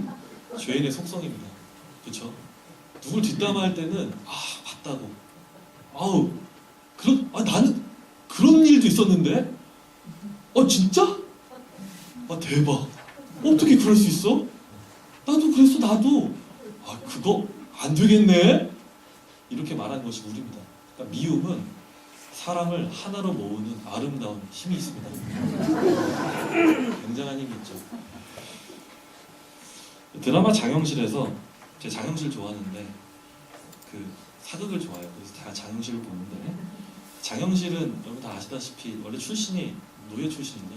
죄인의 속성입니다. 그렇죠? 누굴 뒷담화할 때는 봤다고, 나는 그런 일도 있었는데, 진짜? 대박. 어떻게 그럴 수 있어? 나도 그랬어, 나도. 그거 안 되겠네? 이렇게 말하는 것이 우리입니다. 그러니까 미움은 사람을 하나로 모으는 아름다운 힘이 있습니다. 굉장한 힘이 있죠. 드라마 장영실에서, 제가 장영실 좋아하는데 그 사극을 좋아해요. 그래서 다 장영실을 보는데, 장영실은 여러분 다 아시다시피 원래 출신이 노예 출신이죠.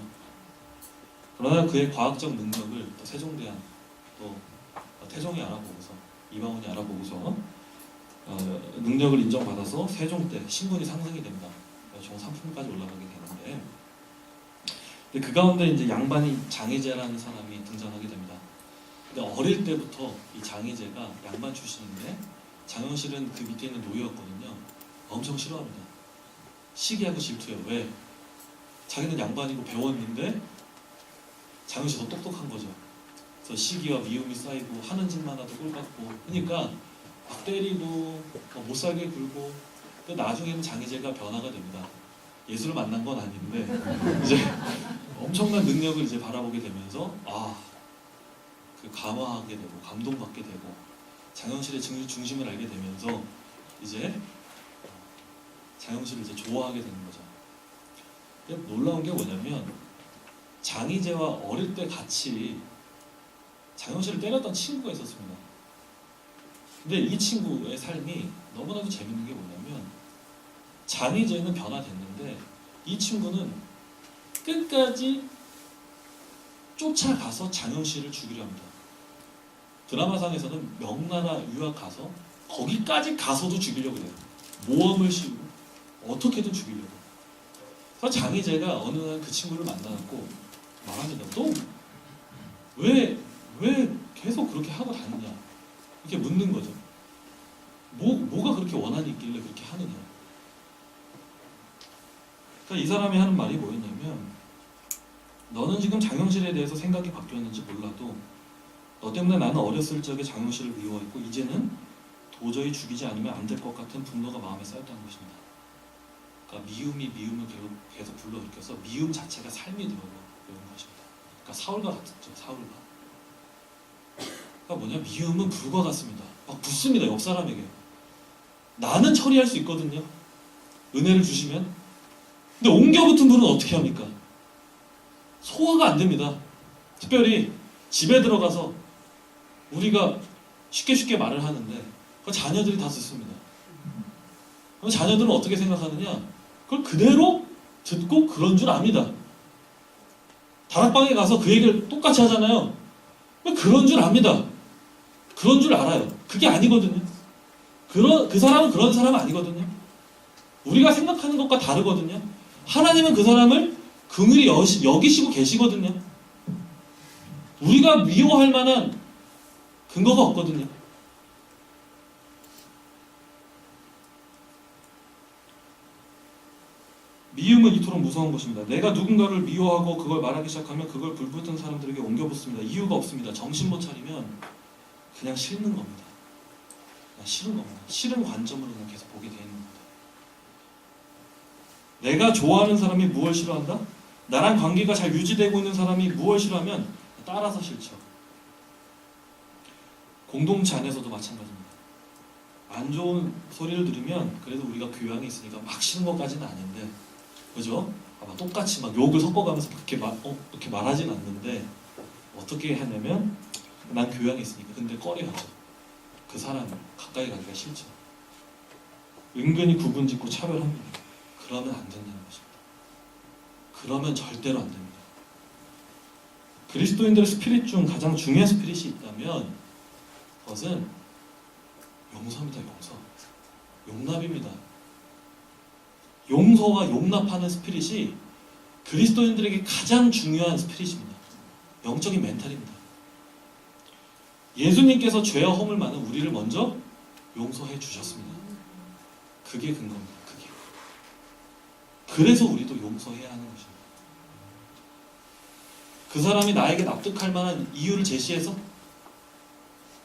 그러나 그의 과학적 능력을 또 세종대왕, 또 태종이 알아보고서, 이방원이 알아보고서 능력을 인정받아서 세종 때 신분이 상승이 됩니다. 총 3품까지 올라가게 되는데, 근데 그 가운데 이제 양반이 장희재라는 사람이 등장하게 됩니다. 근데 어릴 때부터 이 장희재가 양반 출신인데, 장영실은 그 밑에 있는 노예였거든요. 엄청 싫어합니다. 시기하고 질투해요. 왜? 자기는 양반이고 배웠는데 장영실 더 똑똑한 거죠. 그래서 시기와 미움이 쌓이고 하는 짓만 하도 꼴받고, 그러니까 막 때리고 못 살게 굴고. 근데 나중에는 장희재가 변화가 됩니다. 예수를 만난 건 아닌데 이제 엄청난 능력을 이제 바라보게 되면서 그 감화하게 되고 감동받게 되고 장영실의 중심을 알게 되면서 이제 장영실을 이제 좋아하게 되는 거죠. 근데 놀라운 게 뭐냐면, 장희재와 어릴 때 같이 장영실을 때렸던 친구가 있었습니다. 근데 이 친구의 삶이 너무나도 재밌는 게 뭐냐면, 장희재는 변화됐는데 이 친구는 끝까지 쫓아가서 장영실을 죽이려 합니다. 드라마상에서는 명나라 유학 가서 거기까지 가서도 죽이려고 해요. 모험을 씌우고 어떻게든 죽이려고. 그래서 장희재가 어느 날 그 친구를 만나고 말합니다. 너 왜 계속 그렇게 하고 다니냐, 이렇게 묻는 거죠. 뭐가 그렇게 원한이 있길래 그렇게 하느냐. 그러니까 이 사람이 하는 말이 뭐였냐면, 너는 지금 장영실에 대해서 생각이 바뀌었는지 몰라도 너 때문에 나는 어렸을 적에 장영실을 미워했고 이제는 도저히 죽이지 않으면 안 될 것 같은 분노가 마음에 쌓였다는 것입니다. 그러니까 미움이 미움을 계속 불러일으켜서 미움 자체가 삶이더라고요. 이런 것입니다. 그러니까 사울과 같았죠. 사울과. 그러니까 뭐냐, 미움은 불과 같습니다. 막 붙습니다. 옆 사람에게. 나는 처리할 수 있거든요. 은혜를 주시면. 근데 옮겨붙은 분은 어떻게 합니까? 소화가 안 됩니다. 특별히 집에 들어가서 우리가 쉽게 말을 하는데 그 자녀들이 다 듣습니다. 그럼 자녀들은 어떻게 생각하느냐? 그걸 그대로 듣고 그런 줄 압니다. 다락방에 가서 그 얘기를 똑같이 하잖아요. 그런 줄 압니다. 그런 줄 알아요. 그게 아니거든요. 그 사람은 그런 사람 아니거든요. 우리가 생각하는 것과 다르거든요. 하나님은 그 사람을 긍휼히 여기시고 계시거든요. 우리가 미워할 만한 근거가 없거든요. 미움은 이토록 무서운 것입니다. 내가 누군가를 미워하고 그걸 말하기 시작하면 그걸 불붙은 사람들에게 옮겨붙습니다. 이유가 없습니다. 정신 못 차리면 그냥 싫는 겁니다. 그냥 싫은 겁니다. 싫은 관점으로 그냥 계속 보게 되는 겁니다. 내가 좋아하는 사람이 무엇을 싫어한다? 나랑 관계가 잘 유지되고 있는 사람이 무엇을 싫어하면 따라서 싫죠. 공동체 안에서도 마찬가지입니다. 안 좋은 소리를 들으면 그래도 우리가 교양이 있으니까 막 싫은 것까지는 아닌데, 그죠? 똑같이 막 욕을 섞어가면서 그렇게 말하진 않는데 어떻게 하냐면, 난 교양이 있으니까. 근데 꺼려하죠. 그 사람을 가까이 가기가 싫죠. 은근히 구분짓고 차별합니다. 그러면 안 된다는 것입니다. 그러면 절대로 안 됩니다. 그리스도인들의 스피릿 중 가장 중요한 스피릿이 있다면 그것은 용서입니다. 용납입니다. 용서와 용납하는 스피릿이 그리스도인들에게 가장 중요한 스피릿입니다. 영적인 멘탈입니다. 예수님께서 죄와 허물 많은 우리를 먼저 용서해 주셨습니다. 그게 근거입니다. 그래서 우리도 용서해야 하는 것입니다. 그 사람이 나에게 납득할 만한 이유를 제시해서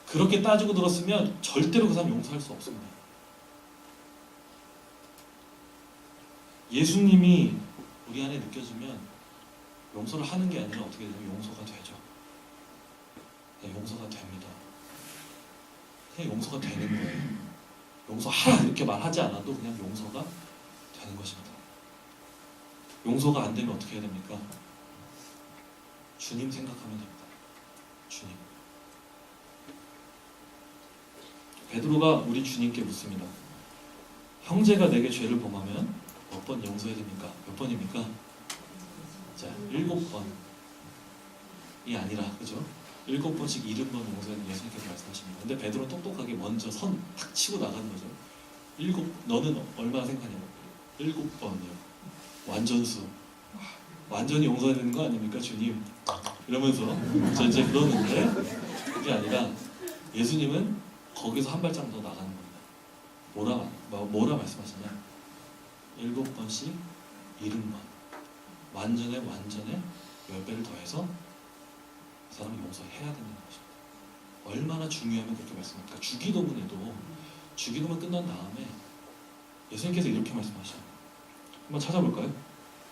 그렇게 따지고 들었으면 절대로 그 사람 용서할 수 없습니다. 예수님이 우리 안에 느껴지면 용서를 하는 게 아니라 어떻게 되냐면 용서가 되죠. 네, 용서가 됩니다. 그냥 용서가 되는 거예요. 용서하라 이렇게 말하지 않아도 그냥 용서가 되는 것입니다. 용서가 안 되면 어떻게 해야 됩니까? 주님 생각하면 됩니다. 주님. 베드로가 우리 주님께 묻습니다. 형제가 내게 죄를 범하면 몇 번 용서해야 됩니까? 몇 번입니까? 자, 7번이 아니라, 그죠? 7번씩 70번 용서하는 예수님께서 말씀하십니다. 근데 베드로는 똑똑하게 먼저 선 탁 치고 나가는 거죠. 너는 얼마나 생각하냐고. 7번이요. 완전수. 완전히 용서해야 되는 거 아닙니까, 주님? 이러면서 저 이제 그러는데 그게 아니라 예수님은 거기서 한 발짝 더 나가는 겁니다. 뭐라 말씀하시냐? 7번씩 70번. 완전에 10배를 더해서 그 사람을 용서해야 된다는 것입니다. 얼마나 중요하면 그렇게 말씀합니까? 주기도문에도 주기도문 끝난 다음에 예수님께서 이렇게 말씀하셔요. 한번 찾아볼까요?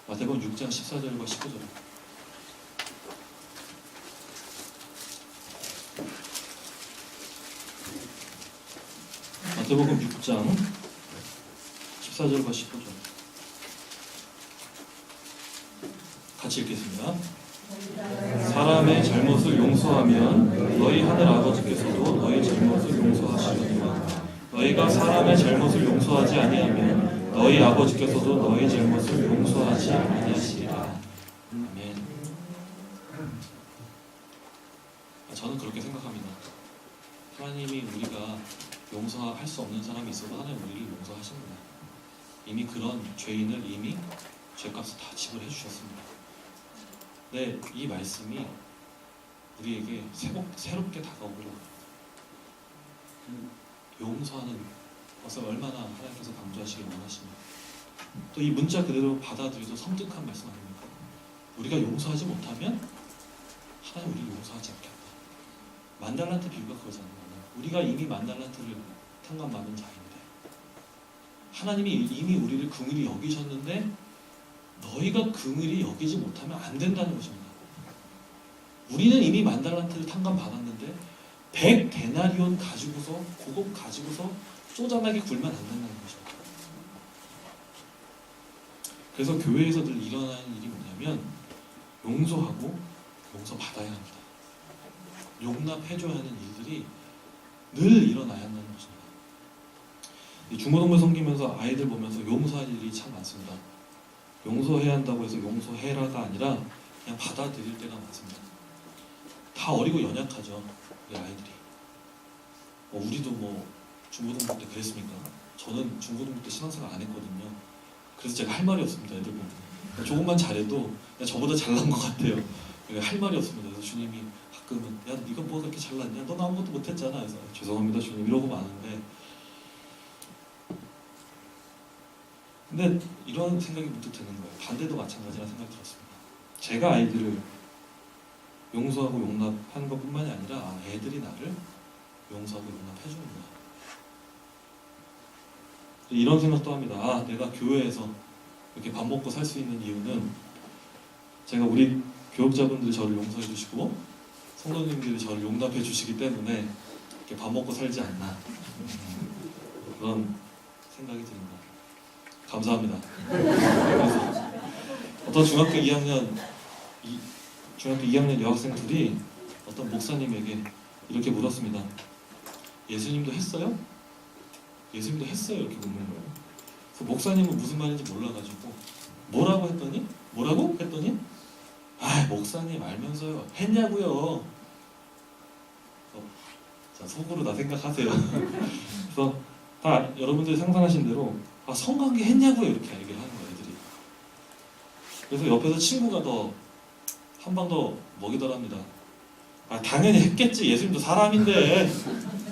마태복음 6장 14절과 19절. 마태복음 6장 14절과 19절. 같이 읽겠습니다. 사람의 잘못을 용서하면 너희 하늘 아버지께서도 너희 잘못을 용서하시려니와 너희가 사람의 잘못을 용서하지 아니하면 너희 아버지께서도 너희 잘못을 용서하지 아니하시리라. 아멘. 저는 그렇게 생각합니다. 하나님이 우리가 용서할 수 없는 사람이 있어도 하나님 우리를 용서하십니다. 이미 그런 죄인을 이미 죄값을 다 지불해 주셨습니다. 네, 이 말씀이 우리에게 새롭게 다가오고 용서하는 것을 얼마나 하나님께서 강조하시길 원하시며 또 이 문자 그대로 받아들여도 섬뜩한 말씀 아닙니까? 우리가 용서하지 못하면 하나님 우리를 용서하지 않겠다. 만달란트 비유가 그거잖아요. 우리가 이미 만달란트를 탕감받은 자인데 하나님이 이미 우리를 긍휼히 여기셨는데 너희가 긍휼히 여기지 못하면 안 된다는 것입니다. 우리는 이미 만달란트를 탕감받았는데 100데나리온 가지고서 그것 가지고서 쪼잔하게 굴면 안 된다는 것입니다. 그래서 교회에서 늘 일어나는 일이 뭐냐면 용서하고 용서받아야 합니다. 용납해줘야 하는 일들이 늘 일어나야 한다는 것입니다. 중고등부 섬기면서 아이들 보면서 용서할 일이 참 많습니다. 용서해야 한다고 해서 용서해라가 아니라 그냥 받아들일 때가 많습니다. 다 어리고 연약하죠, 우리 아이들이. 우리도 중고등부 때 그랬습니까? 저는 중고등부 때 신앙생활 안 했거든요. 그래서 제가 할 말이 없습니다, 애들 보면. 조금만 잘해도 저보다 잘난 것 같아요. 할 말이 없습니다. 그래서 주님이 가끔은 야, 네가 뭐가 그렇게 잘났냐? 넌 아무것도 못했잖아. 그래서 죄송합니다, 주님. 이러고 마는데 근데 이런 생각이 문득 드는 거예요. 반대도 마찬가지라는 생각이 들었습니다. 제가 아이들을 용서하고 용납하는 것뿐만이 아니라 애들이 나를 용서하고 용납해주는구나. 이런 생각도 합니다. 내가 교회에서 이렇게 밥 먹고 살 수 있는 이유는 제가 우리 교육자분들이 저를 용서해 주시고 성도님들이 저를 용납해 주시기 때문에 이렇게 밥 먹고 살지 않나 그런 생각이 듭니다. 감사합니다. 그래서 어떤 중학교 2학년 여학생들이 어떤 목사님에게 이렇게 물었습니다. 예수님도 했어요? 예수님도 했어요? 이렇게 묻는 거예요. 그래서 목사님은 무슨 말인지 몰라가지고 뭐라고 했더니 목사님 알면서요 했냐고요. 자, 속으로 다 생각하세요. 그래서 다 여러분들이 상상하신 대로 성관계 했냐고요 이렇게 얘기를 하는 거예요, 애들이. 그래서 옆에서 친구가 한 방 더 먹이더랍니다. 당연히 했겠지, 예수님도 사람인데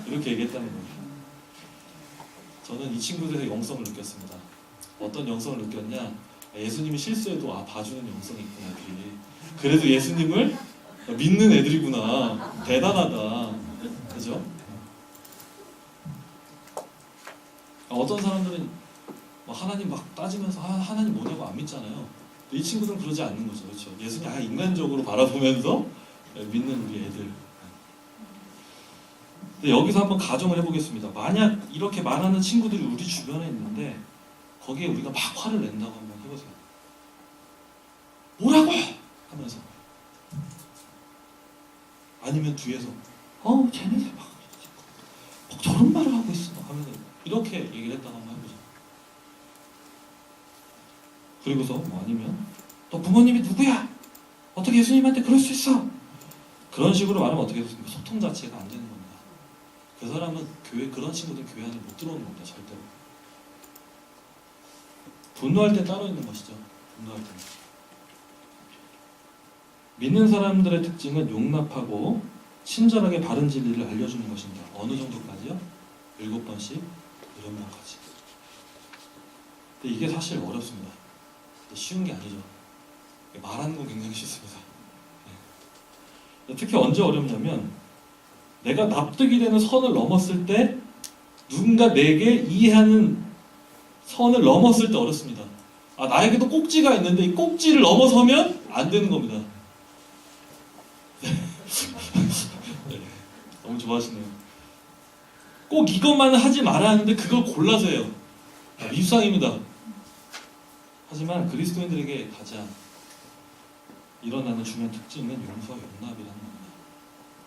이렇게 얘기했다는 거예요. 저는 이 친구들의 영성을 느꼈습니다. 어떤 영성을 느꼈냐? 예수님이 실수해도 봐주는 영성이 있구나, 애들이. 그래도 예수님을 믿는 애들이구나. 대단하다. 그죠? 어떤 사람들은 하나님 막 따지면서 하나님 뭐냐고 안 믿잖아요. 이 친구들은 그러지 않는 거죠. 그렇죠? 예수님 인간적으로 바라보면서 믿는 우리 애들. 근데 여기서 한번 가정을 해보겠습니다. 만약 이렇게 말하는 친구들이 우리 주변에 있는데 거기에 우리가 막 화를 낸다고 한번 해보세요. 뭐라고! 하면서. 아니면 뒤에서 쟤네들 막 저런 말을 하고 있어 하면서 이렇게 얘기를 했다고 한번 해보자. 그리고서 아니면 너 부모님이 누구야? 어떻게 예수님한테 그럴 수 있어? 그런 식으로 말하면 어떻게 됐습니까? 소통 자체가 안 되는 겁니다. 그 사람은 그런 친구들은 교회 안에 못 들어오는 겁니다. 절대로. 분노할 때 따로 있는 것이죠. 분노할 때는. 믿는 사람들의 특징은 용납하고 친절하게 바른 진리를 알려주는 것입니다. 어느 정도까지요? 7번씩, 7명까지. 근데 이게 사실 어렵습니다. 쉬운 게 아니죠. 말하는 건 굉장히 쉽습니다. 특히 언제 어렵냐면 내가 납득이 되는 선을 넘었을 때 누군가 내게 이해하는 선을 넘었을 때 어렵습니다. 나에게도 꼭지가 있는데 이 꼭지를 넘어서면 안 되는 겁니다. 너무 좋아하시네요. 꼭 이것만 하지 말아야 하는데 그걸 골라서 해요. 밉상입니다. 하지만 그리스도인들에게 가장 일어나는 중요한 특징은 용서와 용납이라는 겁니다.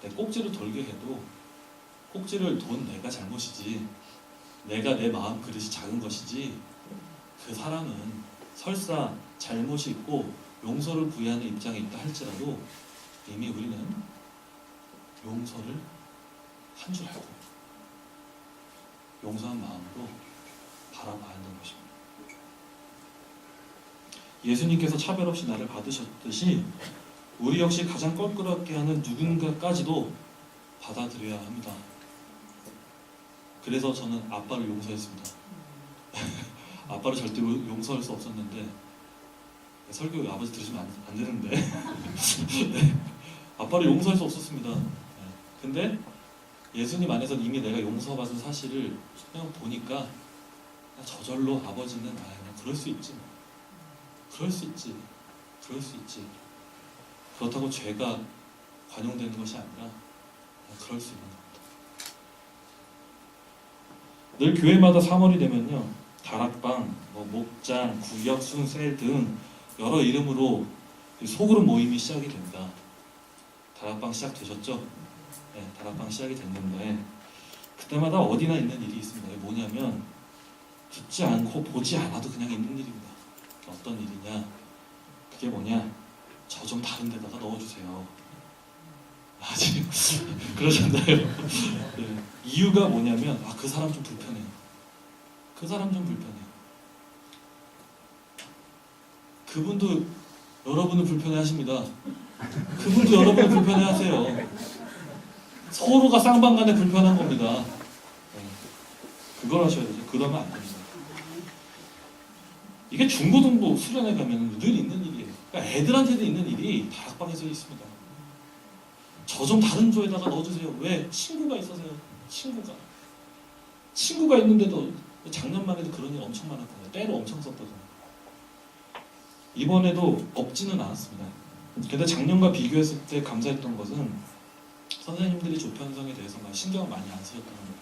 내 꼭지를 돌게 해도 꼭지를 돈 내가 잘못이지, 내가 내 마음 그릇이 작은 것이지, 그 사람은 설사 잘못이 있고 용서를 구해하는 입장에 있다 할지라도 이미 우리는 용서를 한 줄 알고 용서한 마음으로 바라봐야 하는 것입니다. 예수님께서 차별 없이 나를 받으셨듯이 우리 역시 가장 껄끄럽게 하는 누군가까지도 받아들여야 합니다. 그래서 저는 아빠를 용서했습니다. 아빠를 절대로 용서할 수 없었는데, 설교 아버지 들으시면 안 되는데 네. 아빠를 용서할 수 없었습니다. 근데 예수님 안에서 이미 내가 용서받은 사실을 그냥 보니까 저절로 아버지는 그냥 그럴 수 있지, 그럴 수 있지, 그럴 수 있지. 그렇다고 죄가 관용되는 것이 아니라 그냥 그럴 수 있는 겁니다. 늘 교회마다 3월이 되면요, 다락방, 목장, 구역, 순셀 등 여러 이름으로 소그룹 모임이 시작이 됩니다. 다락방 시작되셨죠? 네, 다락방 시작이 됐는데 그때마다 어디나 있는 일이 있습니다. 이게 뭐냐면 듣지 않고 보지 않아도 그냥 있는 일입니다. 어떤 일이냐? 그게 뭐냐? 저 좀 다른 데다가 넣어주세요. 지금 그러셨나요? 네. 이유가 뭐냐면 그 사람 좀 불편해요. 그 사람 좀 불편해요. 그분도 여러분을 불편해하십니다. 그분도 여러분을 불편해하세요. 서로가 쌍방간에 불편한 겁니다. 그걸 하셔야 되죠. 그러면 안 됩니다. 이게 중고등부 수련회 가면 늘 있는 일이에요. 그러니까 애들한테도 있는 일이 다락방에서 있습니다. 저 좀 다른 조에다가 넣어주세요. 왜? 친구가 있어서요. 친구가 있는데도 작년만 해도 그런 일 엄청 많았거든요. 때로 엄청 썼거든요. 이번에도 없지는 않았습니다. 근데 작년과 비교했을 때 감사했던 것은 선생님들이 조편성에 대해서 신경을 많이 안 쓰셨다는 겁니다.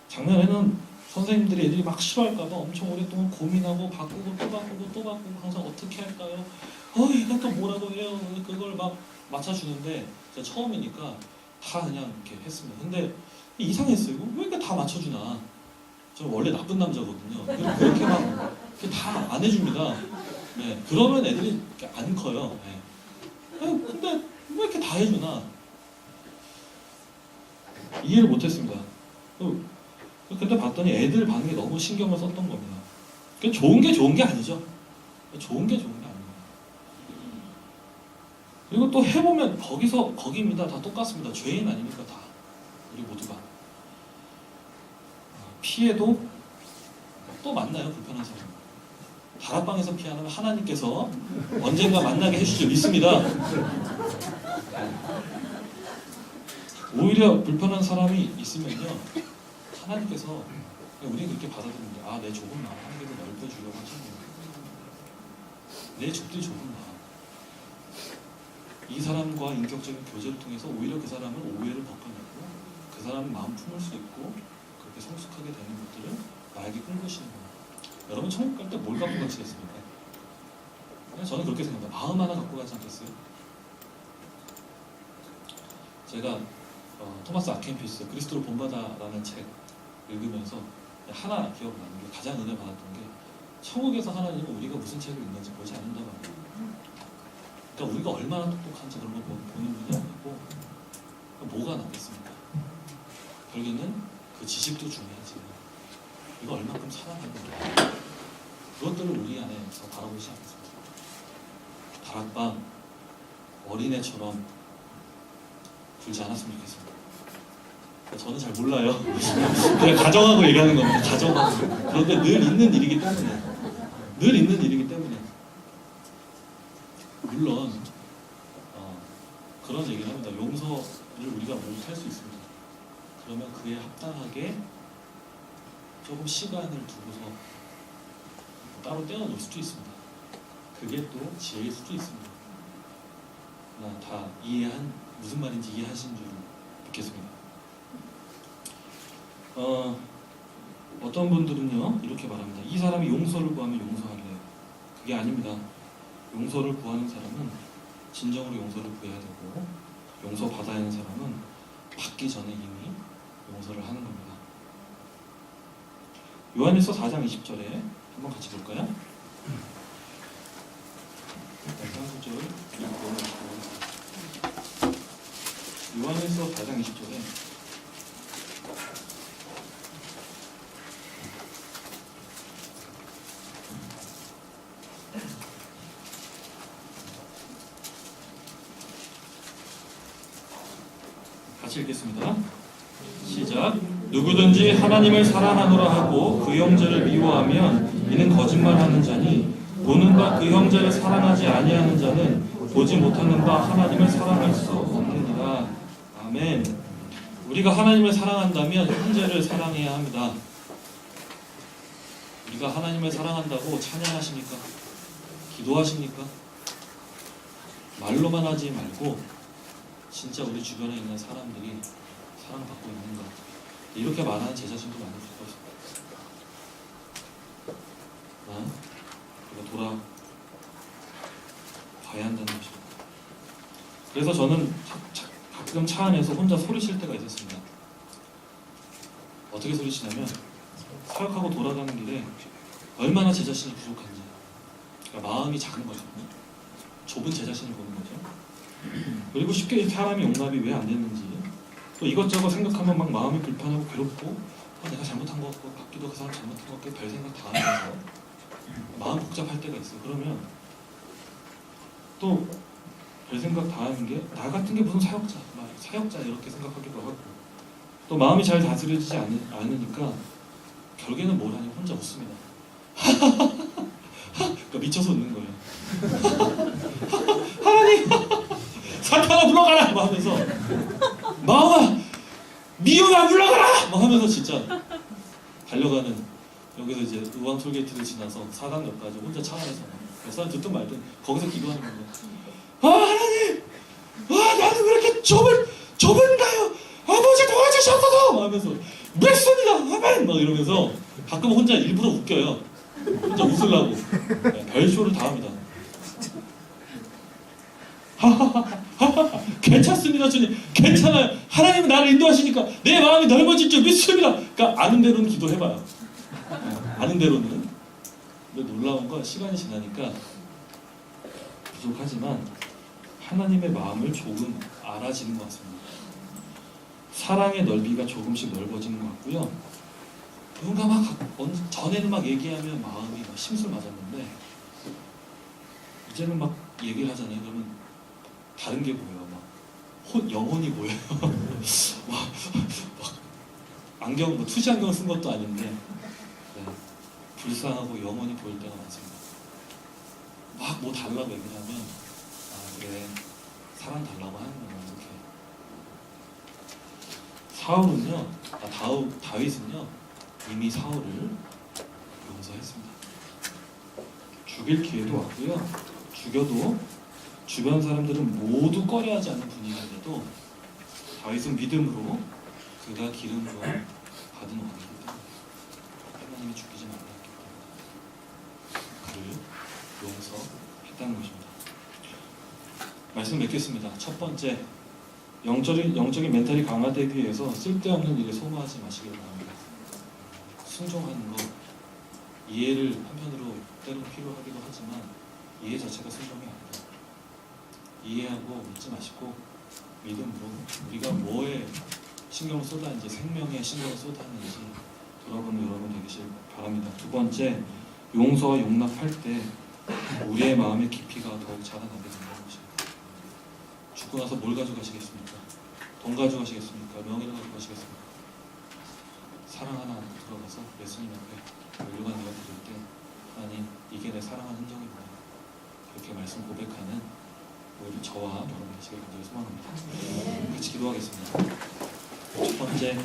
작년에는 선생님들이 애들이 막 싫어할까봐 엄청 오랫동안 고민하고 바꾸고 또 바꾸고 또 바꾸고 항상 어떻게 할까요? 이건 또 뭐라고 해요? 그걸 막 맞춰주는데 제가 처음이니까 다 그냥 이렇게 했습니다. 근데 이상했어요. 왜 이렇게 다 맞춰주나? 저는 원래 나쁜 남자거든요. 그렇게 막 다 안 해줍니다. 네, 그러면 애들이 안 커요. 네. 근데 왜 이렇게 다 해주나? 이해를 못했습니다. 근데 봤더니 애들 반응에 너무 신경을 썼던 겁니다. 좋은 게 아니죠. 좋은 게 아닙니다. 그리고 또 해보면 거기입니다. 다 똑같습니다. 죄인 아닙니까? 다. 우리 모두가. 피해도 또 만나요. 불편한 사람. 다락방에서 피하면 하나님께서 언젠가 만나게 해주실 믿습니다. 오히려 불편한 사람이 있으면요, 하나님께서 우리는 그렇게 받아들입니다. 내 좁은 마음 한계를 넓혀주려고 하시는 거예요. 내 좁디 좁은 마음, 이 사람과 인격적인 교제를 통해서 오히려 그 사람을 오해를 벗겨내고 그 사람 마음 품을 수 있고 그렇게 성숙하게 되는 것들을 나에게 끌고시는 거예요. 여러분 천국 갈 때 뭘 갖고 가시겠습니까? 그냥 저는 그렇게 생각합니다. 마음 하나 갖고 가지 않겠어요? 제가 토마스 아켄피스 그리스도로 본받아라는 책 읽으면서 하나 기억나는 게, 가장 은혜 받았던 게, 천국에서 하나님은 우리가 무슨 책을 읽는지 보지 않는다고 합니다. 그러니까 우리가 얼마나 똑똑한지 그런 거 보는 분이 아니고 뭐가 남겠습니까? 결국에는 그 지식도 중요하지만 이거 얼마큼 사랑하는가, 그것들을 우리 안에서 바라보지 않겠습니까? 다락방 어린애처럼 굴지 않았으면 좋겠습니다. 저는 잘 몰라요. 그냥 가정하고 얘기하는 겁니다. 가정하고. 그런데 늘 있는 일이기 때문에 물론 그런 얘기를 합니다. 용서를 우리가 모두 할 수 있습니다. 그러면 그에 합당하게 조금 시간을 두고서 따로 떼어놓을 수도 있습니다. 그게 또 지혜일 수도 있습니다. 다 무슨 말인지 이해하신 줄 믿겠습니다. 어떤 분들은요 이렇게 말합니다. 이 사람이 용서를 구하면 용서할래요. 그게 아닙니다. 용서를 구하는 사람은 진정으로 용서를 구해야 되고, 용서 받아야 하는 사람은 받기 전에 이미 용서를 하는 겁니다. 요한일서 4장 20절에 한번 같이 볼까요? 한 구절 읽고 요한일서 4장 20절에 같이 읽겠습니다. 시작. 누구든지 하나님을 사랑하노라 하고 그 형제를 미워하면 이는 거짓말하는 자니, 보는 바 그 형제를 사랑하지 아니하는 자는 보지 못하는 바 하나님을 사랑할 수 없느니라. 아멘. 우리가 하나님을 사랑한다면 형제를 사랑해야 합니다. 우리가 하나님을 사랑한다고 찬양하십니까? 기도하십니까? 말로만 하지 말고 진짜 우리 주변에 있는 사람들이 사랑받고 있는가, 이렇게 말하는 제 자신도 많이 있을 것입니다. 우리가 돌아봐야 한다는 것입니다. 그래서 저는 가끔 차 안에서 혼자 소리칠 때가 있었습니다. 어떻게 소리치냐면, 사역하고 돌아가는 길에 얼마나 제 자신이 부족한지, 그러니까 마음이 작은 거죠. 좁은 제 자신을 보는 거죠. 그리고 쉽게 사람이 용납이 왜 안 됐는지, 또 이것저것 생각하면 막 마음이 불편하고 괴롭고, 내가 잘못한 것 같기도, 그 사람 잘못한 것 같기도, 별 생각 다 하면서 마음 복잡할 때가 있어요. 그러면 또 별 생각 다 하는 게, 나 같은 게 무슨 사역자 이렇게 생각하기도 하고, 또 마음이 잘 다스려지지 않으니까 결국에는 뭘 하냐, 혼자 웃습니다. 그러니까 미쳐서 웃는 거예요. 하나님, 사탄아 물러가라! 막 하면서, 마음아 미워야 물러가라! 막 하면서 진짜 달려가는, 여기서 이제 의왕 톨게이트를 지나서 사당역까지 혼자 차 안에서 몇 사람 듣든 말든 거기서 기도하는 거예요. 하나님, 나는 왜 이렇게 좁은가요? 아버지 도와주셔서! 막 하면서 믿습니다! 아멘! 막 이러면서 가끔 혼자 일부러 웃겨요. 혼자 웃으려고. 별쇼를 다 합니다. 괜찮습니다, 주님. 괜찮아요. 하나님은 나를 인도하시니까 내 마음이 넓어질 줄 믿습니다. 그러니까 아는 대로는 기도해봐요. 아는 대로는. 근데 놀라운 건 시간이 지나니까 부족하지만 하나님의 마음을 조금 알아지는 것 같습니다. 사랑의 넓이가 조금씩 넓어지는 것 같고요. 누군가 전에는 막 얘기하면 마음이 막 심술 맞았는데, 이제는 막 얘기를 하잖아요. 그러면 다른 게 보여요. 영혼이 보여요. 막 안경, 투시 안경 쓴 것도 아닌데, 불쌍하고 영혼이 보일 때가 많습니다. 막 뭐 달라고 얘기를 하면, 그래, 사랑 달라고 하는구나, 이렇게. 다윗은요, 이미 사울을 용서했습니다. 죽일 기회도 왔고요. 죽여도 주변 사람들은 모두 꺼려하지 않는 분위기인데도 다윗은 믿음으로 그가 기름으로 받은 왕이기 때문에 하나님이 죽이지 말라 했기 때문에 그를 용서했다는 것입니다. 말씀 맺겠습니다. 첫 번째, 영적인 멘탈이 강화되기 위해서 쓸데없는 일에 소모하지 마시길 바랍니다. 순종하는 것, 이해를 한편으로 때론 필요하기도 하지만 이해 자체가 순종이 아니다. 이해하고 믿지 마시고 믿음으로 우리가 뭐에 신경을 쏟았는지, 생명에 신경을 쏟았는지 돌아보는 여러분 되시길 바랍니다. 두 번째, 용서와 용납할 때 우리의 마음의 깊이가 더욱 자라나게 된다는 것입니다. 죽고 나서 뭘 가져가시겠습니까? 돈 가져가시겠습니까? 명예를 가져가시겠습니까? 사랑 하나 안고 들어가서 예수님 앞에 연료가 내어드릴 때 하나님, 이게 내 사랑한 흔적입니다. 그렇게 말씀 고백하는 우리 저와 여러분 되시길 간절히 소망합니다. 같이 기도하겠습니다. 첫 번째,